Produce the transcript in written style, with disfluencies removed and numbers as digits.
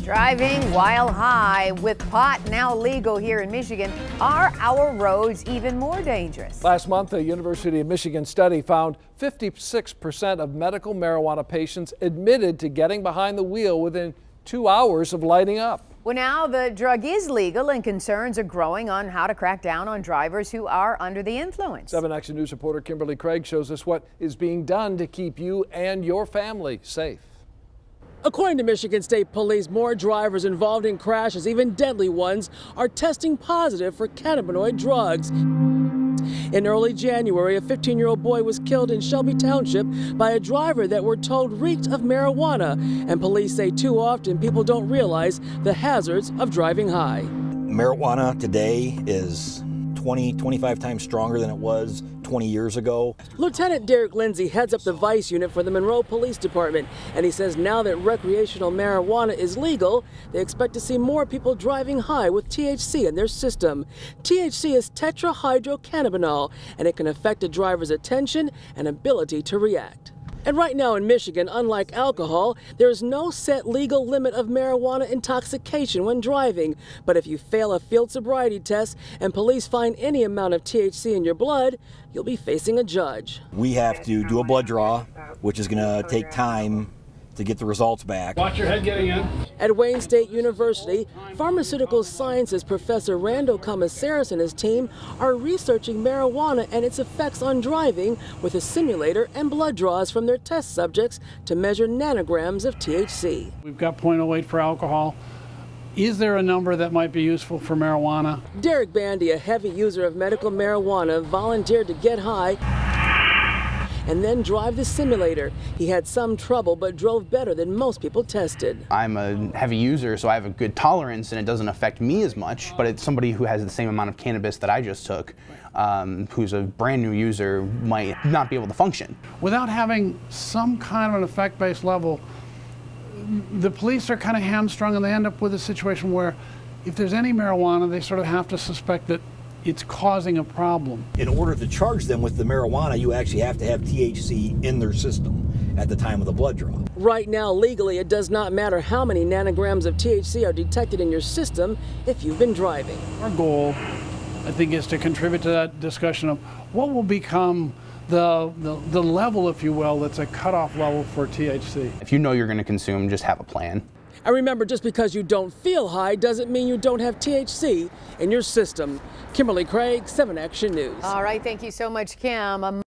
Driving while high with pot now legal here in Michigan, are our roads even more dangerous? Last month, a University of Michigan study found 56% of medical marijuana patients admitted to getting behind the wheel within 2 hours of lighting up. Well, now the drug is legal and concerns are growing on how to crack down on drivers who are under the influence. 7 Action News reporter Kimberly Craig shows us what is being done to keep you and your family safe. According to Michigan State Police, more drivers involved in crashes, even deadly ones, are testing positive for cannabinoid drugs. In early January, a 15-year-old boy was killed in Shelby Township by a driver that we're told reeked of marijuana. And police say too often people don't realize the hazards of driving high. Marijuana today is 25 times stronger than it was 20 years ago. Lieutenant Lindsay heads up the Vice Unit for the Monroe Police Department, and he says now that recreational marijuana is legal, they expect to see more people driving high with THC in their system. THC is tetrahydrocannabinol, and it can affect a driver's attention and ability to react. And right now in Michigan, unlike alcohol, there is no set legal limit of marijuana intoxication when driving. But if you fail a field sobriety test and police find any amount of THC in your blood, you'll be facing a judge. We have to do a blood draw, which is going to take time to get the results back. Watch your head getting in. At Wayne State University, pharmaceutical sciences professor Randall Commissaris and his team are researching marijuana and its effects on driving with a simulator and blood draws from their test subjects to measure nanograms of THC. We've got 0.08 for alcohol. Is there a number that might be useful for marijuana? Derek Bandy, a heavy user of medical marijuana, volunteered to get high and then drive the simulator. He had some trouble but drove better than most people tested. I'm a heavy user, so I have a good tolerance and it doesn't affect me as much, but it's somebody who has the same amount of cannabis that I just took, who's a brand new user, might not be able to function. Without having some kind of an effect-based level, the police are kind of hamstrung and they end up with a situation where if there's any marijuana, they sort of have to suspect that it's causing a problem. In order to charge them with the marijuana, you actually have to have THC in their system at the time of the blood draw. Right now, legally, it does not matter how many nanograms of THC are detected in your system if you've been driving. Our goal, I think, is to contribute to that discussion of what will become the level, if you will, that's a cutoff level for THC. If you know you're going to consume, just have a plan. And remember, just because you don't feel high doesn't mean you don't have THC in your system. Kimberly Craig, 7 Action News. All right, thank you so much, Kim.